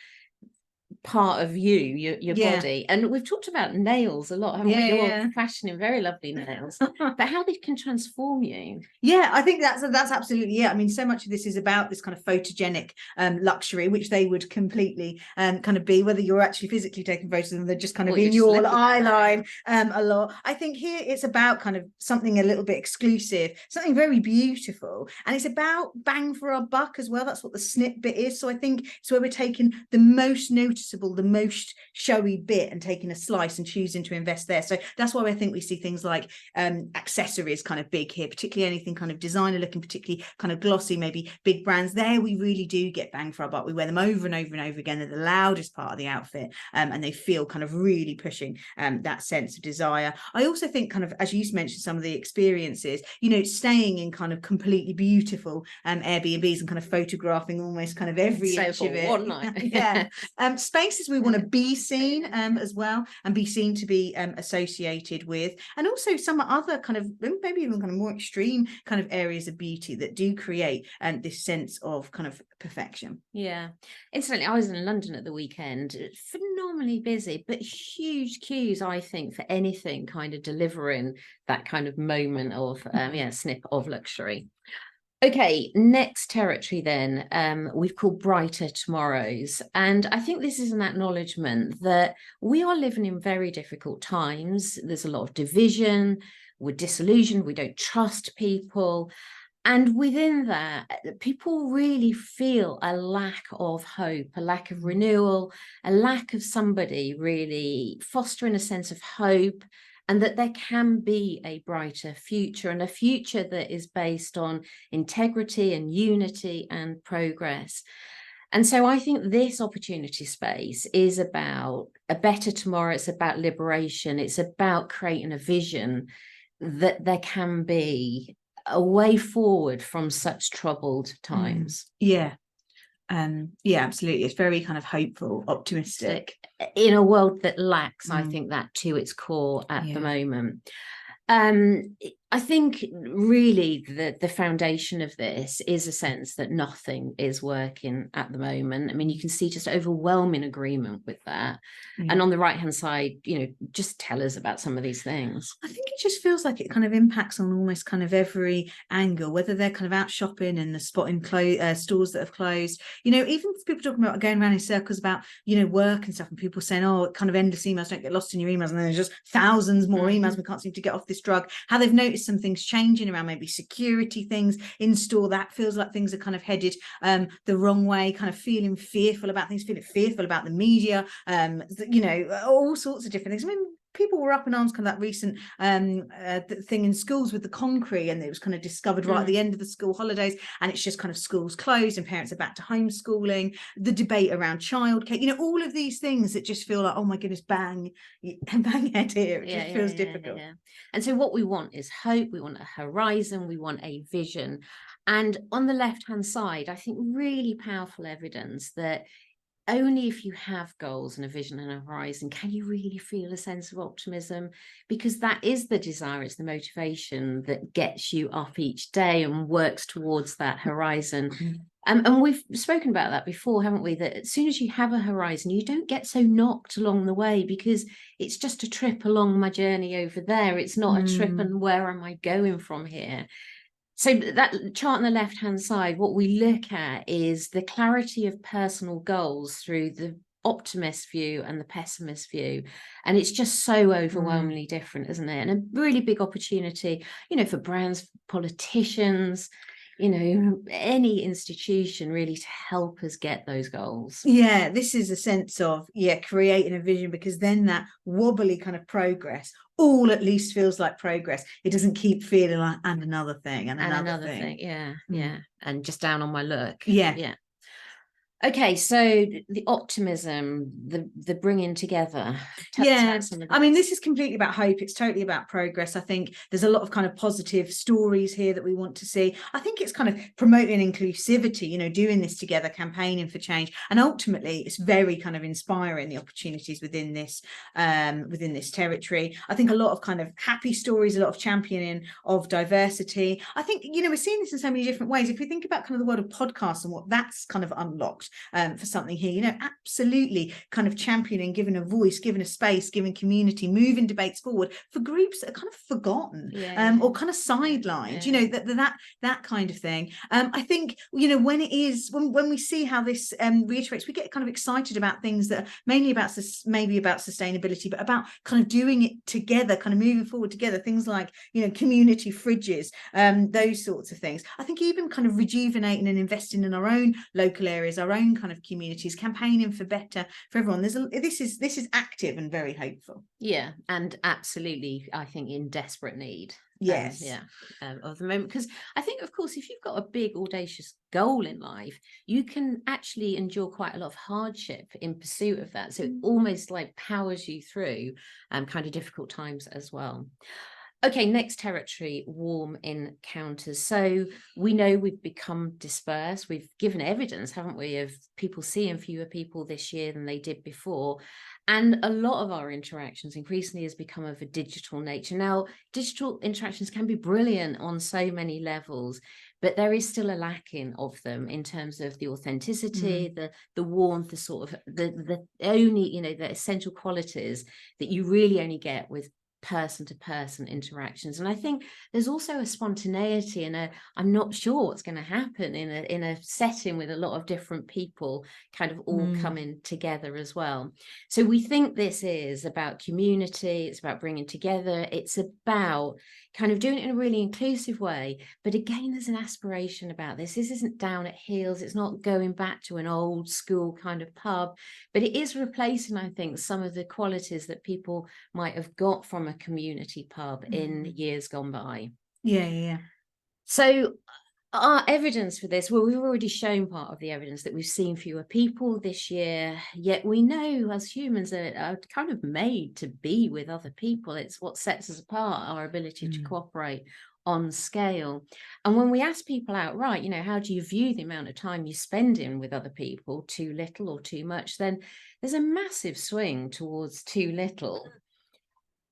A: part of your body. And we've talked about nails a lot, haven't we? You're fashioning very lovely nails, but how they can transform you.
B: I think that's absolutely I mean, so much of this is about this kind of photogenic luxury, which they would completely kind of be, whether you're actually physically taking photos of them, they're just kind of in your eye line a lot. I think here it's about kind of something a little bit exclusive, something very beautiful, and it's about bang for our buck as well. That's what the snip bit is. So I think it's where we're taking the most noticeable noticeable, the most showy bit, and taking a slice and choosing to invest there. So that's why I think we see things like accessories kind of big here, particularly anything kind of designer looking, particularly kind of glossy, maybe big brands. There we really do get bang for our buck. We wear them over and over and over again. They're the loudest part of the outfit, and they feel kind of really pushing that sense of desire. I also think kind of, as you mentioned, some of the experiences, you know, staying in kind of completely beautiful Airbnbs and kind of photographing almost kind of every inch of it.
A: One night.
B: Yeah. Spaces we want to be seen as well, and be seen to be associated with, and also some other kind of maybe even kind of more extreme kind of areas of beauty that do create this sense of kind of perfection.
A: Yeah. Incidentally, I was in London at the weekend, phenomenally busy, but huge queues, I think, for anything kind of delivering that kind of moment of snip of luxury. Okay, next territory then, we've called Brighter Tomorrows. And I think this is an acknowledgement that we are living in very difficult times. There's a lot of division, we're disillusioned, we don't trust people. And within that, people really feel a lack of hope, a lack of renewal, a lack of somebody really fostering a sense of hope, and that there can be a brighter future, and a future that is based on integrity and unity and progress. And so I think this opportunity space is about a better tomorrow. It's about liberation. It's about creating a vision that there can be a way forward from such troubled times.
B: Yeah, absolutely. It's very kind of hopeful, optimistic
A: in a world that lacks, I think, that to its core at the moment. I think really the foundation of this is a sense that nothing is working at the moment. I mean, you can see just overwhelming agreement with that. And on the right hand side, you know, just tell us about some of these things.
B: I think it just feels like it kind of impacts on almost kind of every angle, whether they're kind of out shopping and the spotting stores that have closed, you know, even people talking about going around in circles about, you know, work and stuff, and people saying, oh, kind of endless emails, don't get lost in your emails, and then there's just thousands more emails, we can't seem to get off this drug. How they've noticed some things changing around maybe security things in store, that feels like things are kind of headed the wrong way, kind of feeling fearful about things, feeling fearful about the media, you know, all sorts of different things. I mean, people were up in arms kind of that recent thing in schools with the concrete, and it was kind of discovered right at the end of the school holidays, and it's just kind of schools closed and parents are back to homeschooling, the debate around childcare, you know, all of these things that just feel like, oh my goodness, bang head here. It just feels difficult.
A: And so what we want is hope, we want a horizon, we want a vision. And on the left hand side, I think really powerful evidence that only if you have goals and a vision and a horizon can you really feel a sense of optimism, because that is the desire, it's the motivation that gets you up each day and works towards that horizon. And we've spoken about that before, haven't we, that as soon as you have a horizon, you don't get so knocked along the way, because it's just a trip along my journey over there. It's not a trip and where am I going from here. So that chart on the left-hand side, what we look at is the clarity of personal goals through the optimist view and the pessimist view. And it's just so overwhelmingly different, isn't it? And a really big opportunity, you know, for brands, politicians, you know, any institution really to help us get those goals.
B: Yeah, this is a sense of, creating a vision, because then that wobbly kind of progress all at least feels like progress. It doesn't keep feeling like, and another thing, and another thing.
A: Yeah. And just down on my luck.
B: Yeah.
A: Okay, so the optimism, the bringing together.
B: I mean, this is completely about hope. It's totally about progress. I think there's a lot of kind of positive stories here that we want to see. I think it's kind of promoting inclusivity, you know, doing this together, campaigning for change, and ultimately it's very kind of inspiring, the opportunities within this territory. I think a lot of kind of happy stories, a lot of championing of diversity. I think, you know, we're seeing this in so many different ways. If we think about kind of the world of podcasts and what that's kind of unlocked for something here, you know, absolutely kind of championing, giving a voice, giving a space, giving community, moving debates forward for groups that are kind of forgotten or kind of sidelined, you know, that kind of thing. I think, you know, when we see how this reiterates, we get kind of excited about things that are mainly about maybe about sustainability, but about kind of doing it together, kind of moving forward together, things like, you know, community fridges, those sorts of things. I think even kind of rejuvenating and investing in our own local areas, our own own kind of communities, campaigning for better for everyone. This is active and very hopeful.
A: Yeah, and absolutely, I think in desperate need.
B: Yes.
A: Of the moment, because I think, of course, if you've got a big audacious goal in life, you can actually endure quite a lot of hardship in pursuit of that. So it almost like powers you through kind of difficult times as well. Okay, next territory, warm encounters. So we know we've become dispersed. We've given evidence, haven't we, of people seeing fewer people this year than they did before. And a lot of our interactions increasingly has become of a digital nature. Now, digital interactions can be brilliant on so many levels, but there is still a lacking of them in terms of the authenticity, the warmth, the sort of the only, the essential qualities that you really only get with person-to-person interactions. And I think there's also a spontaneity and I'm not sure what's going to happen in a setting with a lot of different people kind of all coming together as well. So we think this is about community, it's about bringing together, it's about kind of doing it in a really inclusive way. But again, there's an aspiration about this. This isn't down at heels. It's not going back to an old school kind of pub, but it is replacing, I think, some of the qualities that people might have got from a community pub in years gone by.
B: Yeah.
A: So our evidence for this, well, we've already shown part of the evidence that we've seen fewer people this year, yet we know as humans are kind of made to be with other people. It's what sets us apart, our ability to cooperate on scale. And when we ask people outright, how do you view the amount of time you spend in with other people, too little or too much, then there's a massive swing towards too little.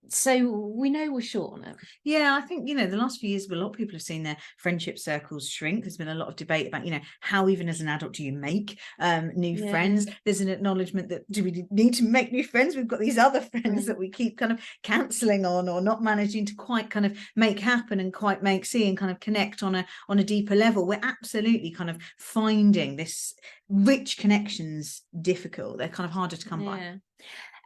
A: So we know we're short on it.
B: Yeah, I think, the last few years, a lot of people have seen their friendship circles shrink. There's been a lot of debate about, how even as an adult do you make new friends? There's an acknowledgement that do we need to make new friends? We've got these other friends that we keep kind of cancelling on or not managing to quite kind of make happen and quite see and kind of connect on a deeper level. We're absolutely kind of finding this rich connections difficult. They're kind of harder to come by.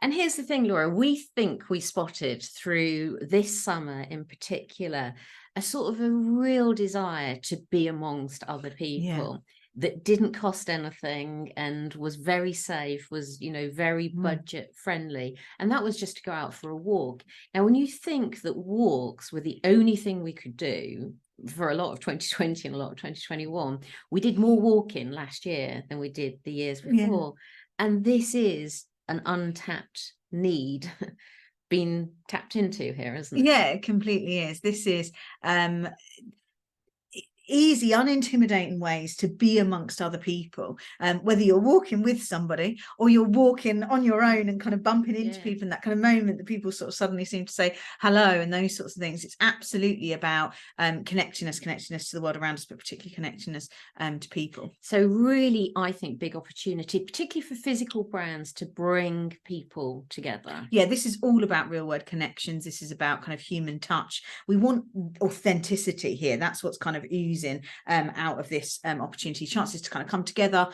A: And here's the thing, Laura, we think we spotted through this summer in particular a sort of a real desire to be amongst other people that didn't cost anything and was very safe, was, very budget friendly. And that was just to go out for a walk. Now, when you think that walks were the only thing we could do for a lot of 2020 and a lot of 2021, we did more walking last year than we did the years before. And this is an untapped need being tapped into here, isn't it?
B: Yeah, it completely is. This is easy, unintimidating ways to be amongst other people, whether you're walking with somebody or you're walking on your own and kind of bumping into people in that kind of moment that people sort of suddenly seem to say hello and those sorts of things. It's absolutely about connecting us to the world around us, but particularly connecting us to people.
A: So really, I think big opportunity, particularly for physical brands, to bring people together.
B: Yeah, this is all about real world connections. This is about kind of human touch. We want authenticity here. That's what's kind of oozing out of this opportunity, chances to kind of come together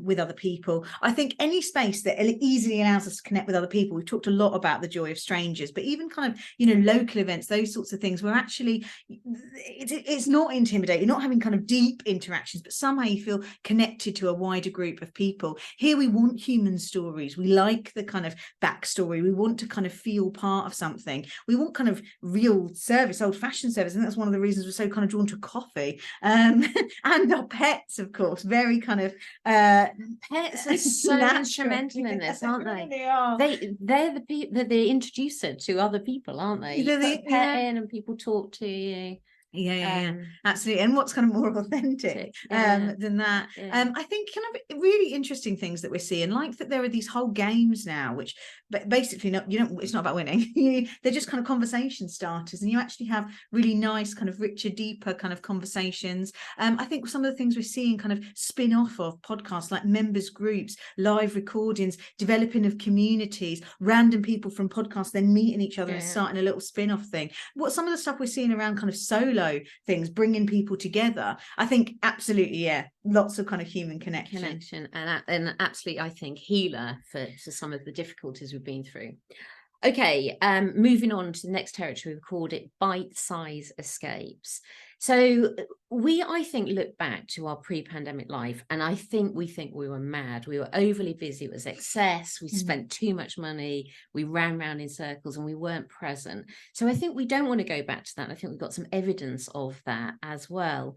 B: with other people. I think any space that easily allows us to connect with other people. We've talked a lot about the joy of strangers, but even kind of local events, those sorts of things, where actually it's not intimidating. You're not having kind of deep interactions, but somehow you feel connected to a wider group of people. Here we want human stories. We like the kind of backstory. We want to kind of feel part of something. We want kind of real service, old-fashioned service, and that's one of the reasons we're so kind of drawn to coffee. And our pets, of course, very kind of
A: pets are so instrumental in this, aren't they?
B: They are.
A: They're the people that they introduce it to other people, aren't they? You put a pet in and people talk to you.
B: Yeah, absolutely. And what's kind of more authentic than that? I think kind of really interesting things that we're seeing, like that there are these whole games now, which basically it's not about winning. They're just kind of conversation starters, and you actually have really nice kind of richer, deeper kind of conversations. I think some of the things we're seeing kind of spin off of podcasts, like members groups, live recordings, developing of communities, random people from podcasts then meeting each other and starting a little spin-off thing. What some of the stuff we're seeing around kind of solo things, bringing people together, I think absolutely, lots of kind of human connection
A: and absolutely, I think, healer for some of the difficulties we've been through. Okay, moving on to the next territory, we've called it bite-size escapes. So I think, look back to our pre-pandemic life, and we think we were mad. We were overly busy. It was excess. We spent too much money. We ran round in circles and we weren't present. So I think we don't want to go back to that. I think we've got some evidence of that as well.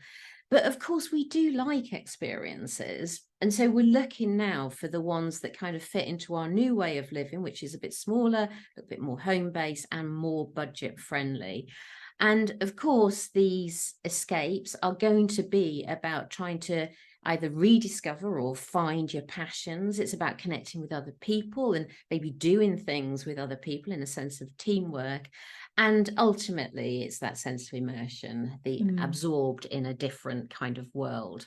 A: But of course, we do like experiences. And so we're looking now for the ones that kind of fit into our new way of living, which is a bit smaller, a bit more home-based and more budget-friendly. And of course, these escapes are going to be about trying to either rediscover or find your passions. It's about connecting with other people and maybe doing things with other people in a sense of teamwork. And ultimately, it's that sense of immersion, the absorbed in a different kind of world.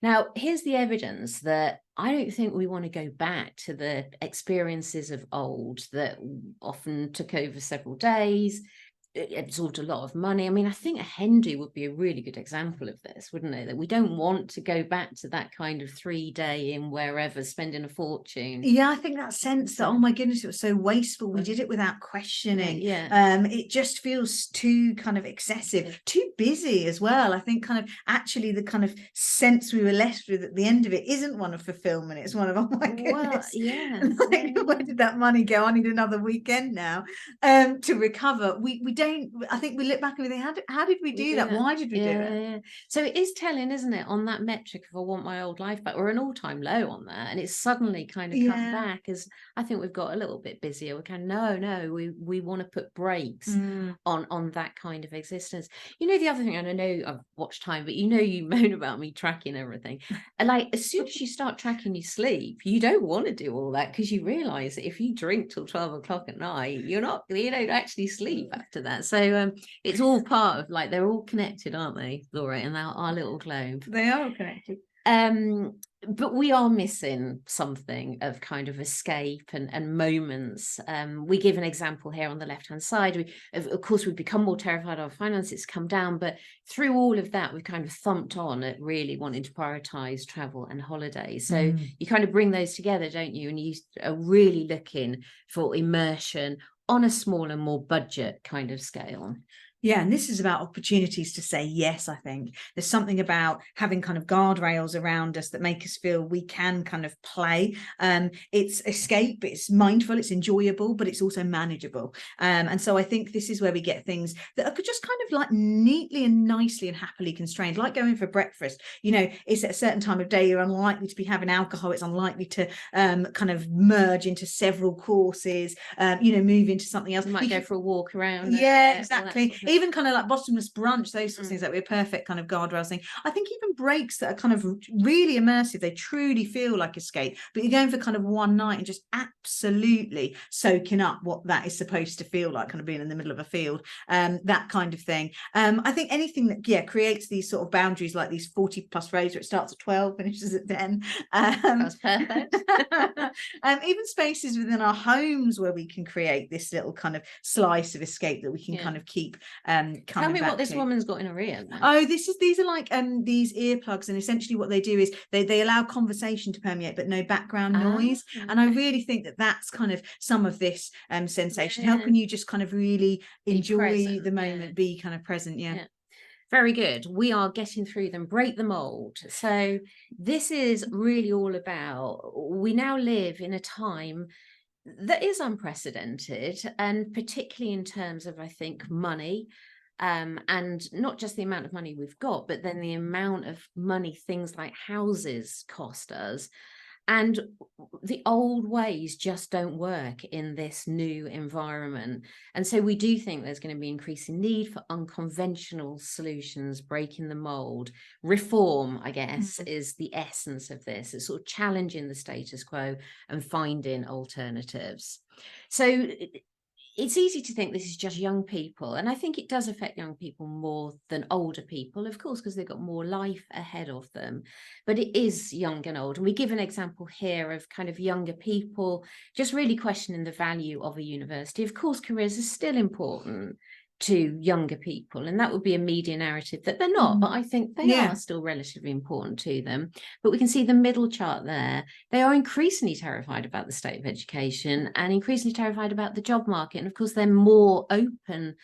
A: Now, here's the evidence that I don't think we want to go back to the experiences of old that often took over several days. It absorbed a lot of money. I mean, I think a hen do would be a really good example of this, wouldn't it? That we don't want to go back to that kind of 3-day in wherever, spending a fortune.
B: Yeah, I think that sense that, oh my goodness, it was so wasteful. We did it without questioning. It just feels too kind of excessive, too busy as well. I think kind of actually the kind of sense we were left with at the end of it isn't one of fulfillment. It's one of, oh my goodness. Where did that money go? I need another weekend now to recover. We don't, I think we look back and we think, how did we do that? Why did we do it?
A: So it is telling, isn't it, on that metric of I want my old life back. We're an all-time low on that, and it's suddenly kind of come back as I think we've got a little bit busier. We can we want to put brakes on that kind of existence. You know, the other thing, and I know I've watched time, but you moan about me tracking everything. And like, as soon as you start tracking your sleep, you don't want to do all that, because you realize that if you drink till 12 o'clock at night, you don't actually sleep after that. So it's all part of, like, they're all connected, aren't they, Laura, in our little globe?
B: They are connected.
A: But we are missing something of kind of escape and moments. We give an example here on the left-hand side. Of course, we've become more terrified our finances come down, but through all of that, we've kind of thumped on at really wanting to prioritize travel and holidays. So you kind of bring those together, don't you? And you are really looking for immersion on a smaller, more budget kind of scale.
B: Yeah, and this is about opportunities to say yes. I think there's something about having kind of guardrails around us that make us feel we can kind of play. It's escape, it's mindful, it's enjoyable, but it's also manageable. And so I think this is where we get things that are just kind of like neatly and nicely and happily constrained, like going for breakfast. You know, it's at a certain time of day, you're unlikely to be having alcohol. It's unlikely to kind of merge into several courses, move into something else.
A: You might go for a walk around.
B: Yeah, exactly. Even kind of like bottomless brunch, those sorts of things that we're perfect kind of guardrails thing. I think even breaks that are kind of really immersive, they truly feel like escape, but you're going for kind of one night and just absolutely soaking up what that is supposed to feel like, kind of being in the middle of a field, that kind of thing. I think anything that creates these sort of boundaries, like these 40+ rows where it starts at 12, finishes at 10.
A: That's perfect.
B: Even spaces within our homes where we can create this little kind of slice of escape that we can kind of keep
A: Tell me what this woman's got in her ear.
B: Oh, these are like these earplugs, and essentially what they do is they allow conversation to permeate but no background noise. And I really think that that's kind of some of this sensation, helping you just kind of really enjoy the moment, be kind of present.
A: Very good. We are getting through them, break the mold. So this is really all about, we now live in a time that is unprecedented, and particularly in terms of, I think, money, and not just the amount of money we've got, but then the amount of money things like houses cost us. And the old ways just don't work in this new environment. And so we do think there's going to be increasing need for unconventional solutions, breaking the mold. Reform, I guess, is the essence of this. It's sort of challenging the status quo and finding alternatives. So it's easy to think this is just young people, and I think it does affect young people more than older people, of course, because they've got more life ahead of them. But it is young and old, and we give an example here of kind of younger people just really questioning the value of a university. Of course, careers are still important, to younger people, and that would be a media narrative that they're not, but I think they are still relatively important to them. But we can see the middle chart there. They are increasingly terrified about the state of education and increasingly terrified about the job market, and of course they're more open,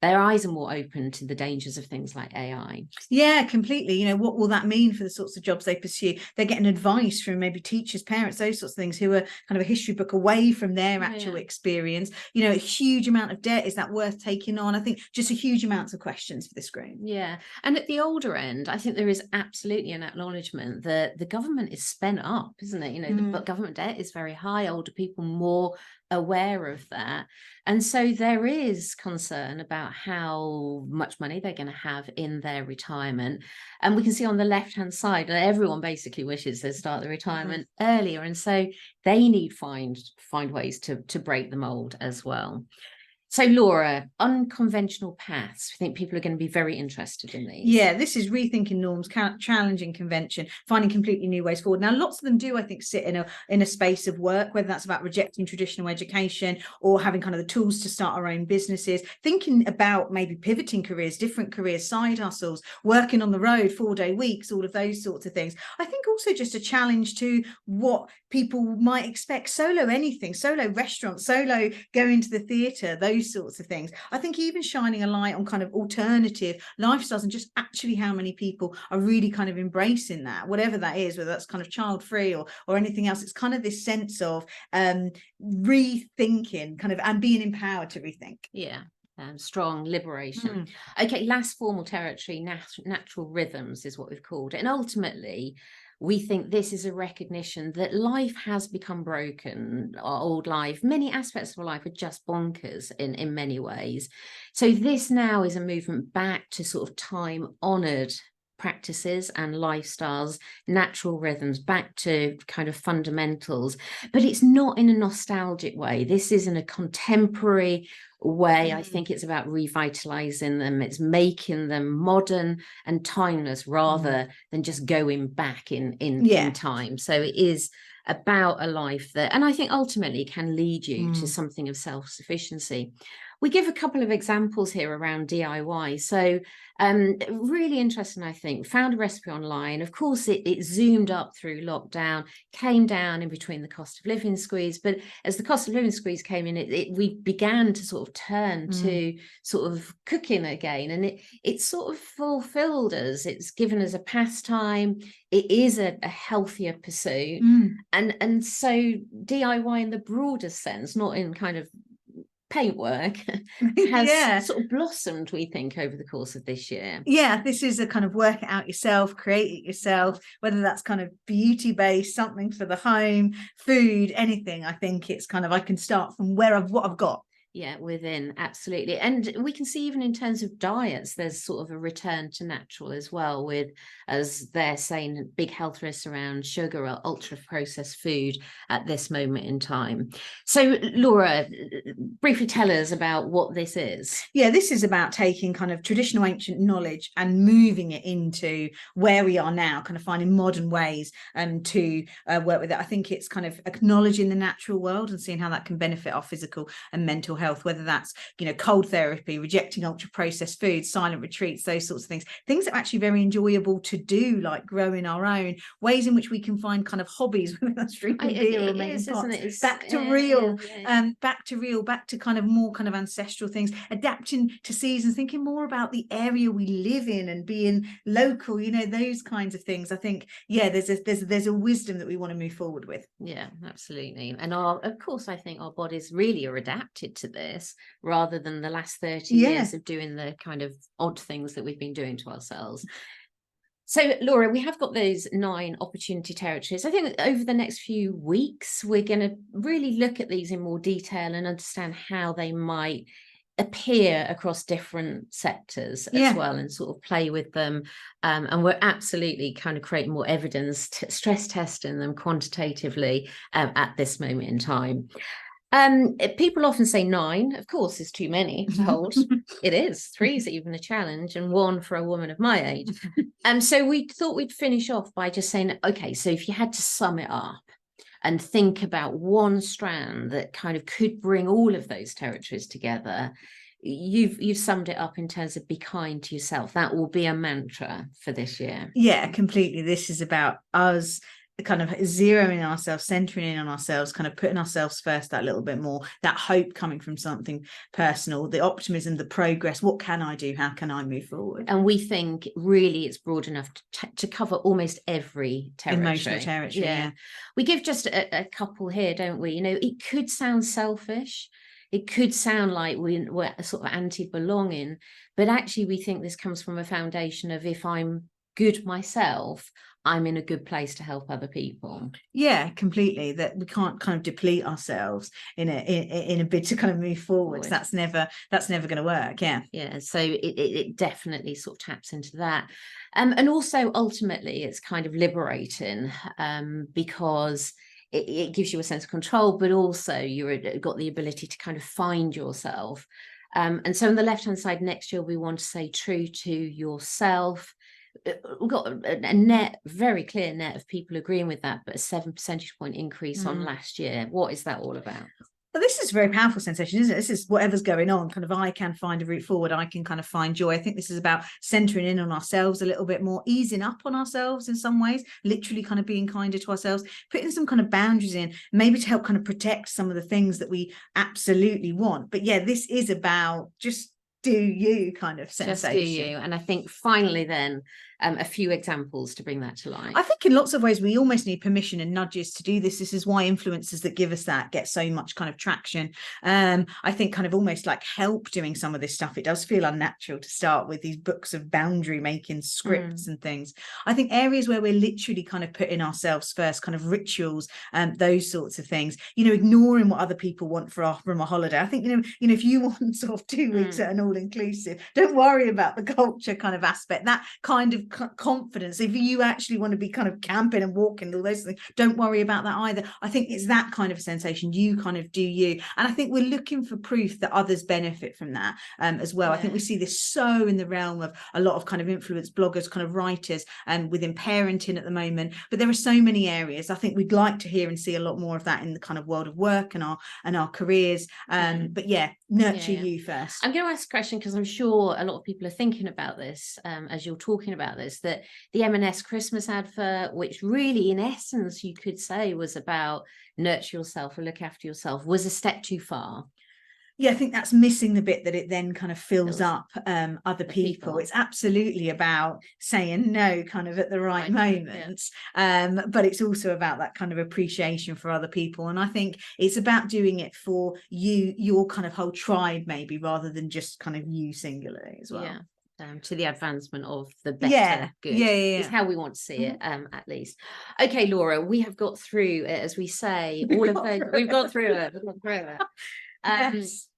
A: their eyes are more open to the dangers of things like AI.
B: Yeah, completely. You know, what will that mean for the sorts of jobs they pursue? They're getting advice from maybe teachers, parents, those sorts of things, who are kind of a history book away from their actual experience. You know, a huge amount of debt. Is that worth taking on? I think just a huge amounts of questions for this group.
A: Yeah. And at the older end, I think there is absolutely an acknowledgement that the government is spent up, isn't it? You know, the government debt is very high, older people more aware of that. And so there is concern about how much money they're going to have in their retirement. And we can see on the left-hand side that everyone basically wishes they start their retirement earlier. And so they need find ways to break the mold as well. So Laura, unconventional paths. I think people are going to be very interested in these.
B: Yeah, this is rethinking norms, challenging convention, finding completely new ways forward. Now, lots of them do, I think, sit in a space of work, whether that's about rejecting traditional education or having kind of the tools to start our own businesses, thinking about maybe pivoting careers, different careers, side hustles, working on the road, 4-day weeks, all of those sorts of things. I think also just a challenge to what people might expect, solo anything, solo restaurants, solo going to the theatre, those sorts of things. I think even shining a light on kind of alternative lifestyles and just actually how many people are really kind of embracing that, whatever that is, whether that's kind of child-free or anything else. It's kind of this sense of rethinking kind of and being empowered to rethink.
A: Yeah. Strong liberation. Okay, last formal territory, natural rhythms is what we've called it. And ultimately, we think this is a recognition that life has become broken, our old life. Many aspects of our life are just bonkers in many ways. So this now is a movement back to sort of time-honoured practices and lifestyles, natural rhythms, back to kind of fundamentals. But it's not in a nostalgic way. This is in a contemporary way. I think it's about revitalizing them. It's making them modern and timeless rather than just going back in time. So it is about a life that, and I think ultimately can lead you to something of self-sufficiency. We give a couple of examples here around DIY. So really interesting, I think. Found a recipe online. Of course, it zoomed up through lockdown, came down in between the cost of living squeeze. But as the cost of living squeeze came in, we began to sort of turn to sort of cooking again. And it sort of fulfilled us. It's given us a pastime. It is a healthier pursuit. And so DIY in the broader sense, not in kind of paintwork, has sort of blossomed, we think, over the course of this year.
B: Yeah, this is a kind of work it out yourself, create it yourself, whether that's kind of beauty based, something for the home, food, anything. I think it's kind of, I can start from what I've got.
A: Yeah, within, absolutely. And we can see even in terms of diets, there's sort of a return to natural as well, with, as they're saying, big health risks around sugar or ultra processed food at this moment in time. So Laura, briefly tell us about what this is.
B: Yeah, this is about taking kind of traditional ancient knowledge and moving it into where we are now, kind of finding modern ways to work with it. I think it's kind of acknowledging the natural world and seeing how that can benefit our physical and mental health, whether that's, you know, cold therapy, rejecting ultra processed foods, silent retreats, those sorts of things that are actually very enjoyable to do, like growing our own, ways in which we can find kind of hobbies, whether that's drinking beer or making pots, back to real, back to kind of more kind of ancestral things, adapting to seasons, thinking more about the area we live in and being local, you know, those kinds of things. I think, yeah, there's a wisdom that we want to move forward with.
A: Yeah, absolutely. And of course, I think our bodies really are adapted to this rather than the last 30 years of doing the kind of odd things that we've been doing to ourselves. So Laura, we have got those 9 opportunity territories. I think over the next few weeks, we're going to really look at these in more detail and understand how they might appear across different sectors as well, and sort of play with them. And we're absolutely kind of creating more evidence, stress testing them quantitatively at this moment in time. People often say 9, of course, is too many to hold. It is. 3 is even a challenge, and 1 for a woman of my age. So we thought we'd finish off by just saying, okay, so if you had to sum it up and think about one strand that kind of could bring all of those territories together, you've summed it up in terms of be kind to yourself. That will be a mantra for this year.
B: Yeah, completely. This is about us kind of zeroing ourselves, centering in on ourselves, kind of putting ourselves first that little bit more, that hope coming from something personal, the optimism, the progress. What can I do? How can I move forward?
A: And we think really it's broad enough to cover almost every territory.
B: Emotional territory, yeah.
A: We give just a couple here, don't we? You know, it could sound selfish. It could sound like we're sort of anti-belonging, but actually we think this comes from a foundation of, if I'm good myself, I'm in a good place to help other people.
B: Yeah, completely. That we can't kind of deplete ourselves in a bid to kind of move forwards. That's never going to work. Yeah.
A: So it definitely sort of taps into that, and also ultimately it's kind of liberating, because it gives you a sense of control, but also you've got the ability to kind of find yourself. And so on the left hand side, next year we want to say true to yourself. We've got a very clear net of people agreeing with that, but a 7 percentage point increase on last year. What is that all about?
B: Well, this is a very powerful sensation, isn't it? This is whatever's going on, kind of, I can find a route forward. I can kind of find joy. I think this is about centering in on ourselves a little bit more, easing up on ourselves in some ways, literally kind of being kinder to ourselves, putting some kind of boundaries in, maybe to help kind of protect some of the things that we absolutely want. But yeah, this is about just do you kind of sensation.
A: Just do you. And I think finally then, a few examples to bring that to life.
B: I think in lots of ways we almost need permission and nudges to do this. This is why influencers that give us that get so much kind of traction. I think kind of almost like help doing some of this stuff. It does feel unnatural to start with these books of boundary making scripts and things. I think areas where we're literally kind of putting ourselves first, kind of rituals, those sorts of things, you know, ignoring what other people want from a holiday. I think, you know, if you want sort of 2 weeks at an all-inclusive, don't worry about the culture kind of aspect, that kind of confidence. If you actually want to be kind of camping and walking, all those things, don't worry about that either. I think it's that kind of sensation. You kind of do you, and I think we're looking for proof that others benefit from that as well. I think we see this so in the realm of a lot of kind of influence bloggers, kind of writers, and within parenting at the moment. But there are so many areas. I think we'd like to hear and see a lot more of that in the kind of world of work and our careers. But yeah, nurture you first.
A: I'm going to ask a question because I'm sure a lot of people are thinking about this as you're talking about this, that the M&S Christmas advert, which really in essence you could say was about nurture yourself or look after yourself, was a step too far.
B: Yeah, I think that's missing the bit that it then kind of fills up other people. It's absolutely about saying no kind of at the right moments. But it's also about that kind of appreciation for other people. And I think it's about doing it for you, your kind of whole tribe, maybe, rather than just kind of you singularly as well.
A: Yeah. To the advancement of the better good is how we want to see it, at least. Okay, Laura, we have got through, as we say, all of those. We've got through it. Yes.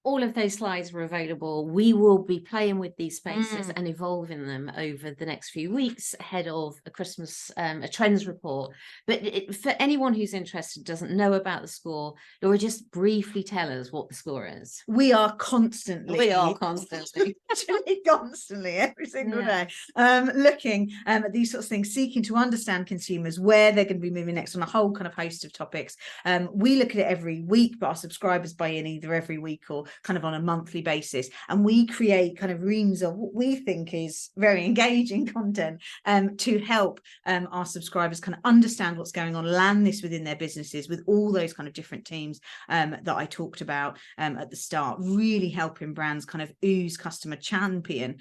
A: All of those slides are available. We will be playing with these spaces and evolving them over the next few weeks ahead of a Christmas, a trends report. But for anyone who's interested, doesn't know about the score, Laura, just briefly tell us what the score is.
B: We are constantly
A: constantly
B: every single day looking at these sorts of things, seeking to understand consumers, where they're going to be moving next on a whole kind of host of topics. We look at it every week, but our subscribers buy in either every week or kind of on a monthly basis, and we create kind of reams of what we think is very engaging content to help our subscribers kind of understand what's going on, land this within their businesses with all those kind of different teams that I talked about at the start, really helping brands kind of ooze customer, champion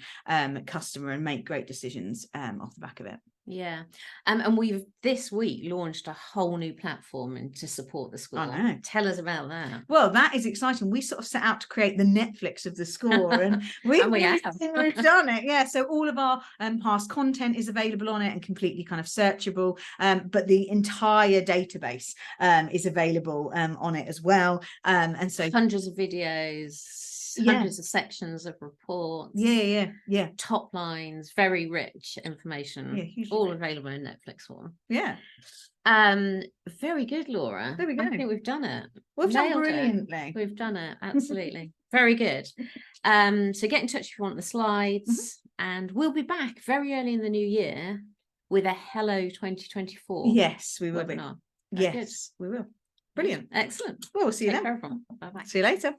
B: customer, and make great decisions off the back of it.
A: Yeah. And we've this week launched a whole new platform to support the score.
B: I know.
A: Tell us about that.
B: Well, that is exciting. We sort of set out to create the Netflix of the score, and we've done it. Yeah. So all of our past content is available on it and completely kind of searchable. But the entire database is available on it as well. And so
A: hundreds of videos. Hundreds of sections of reports, top lines, very rich information, all available in Netflix form. Very good, Laura.
B: There we go.
A: I think we've done it.
B: We've done brilliantly.
A: We've done it, absolutely. Very good. So get in touch if you want the slides, and we'll be back very early in the new year with a Hello 2024.
B: Yes, we will
A: webinar.
B: Be. Yes, we will. Brilliant.
A: Excellent.
B: Well, we'll see you then.
A: Bye-bye.
B: See you later.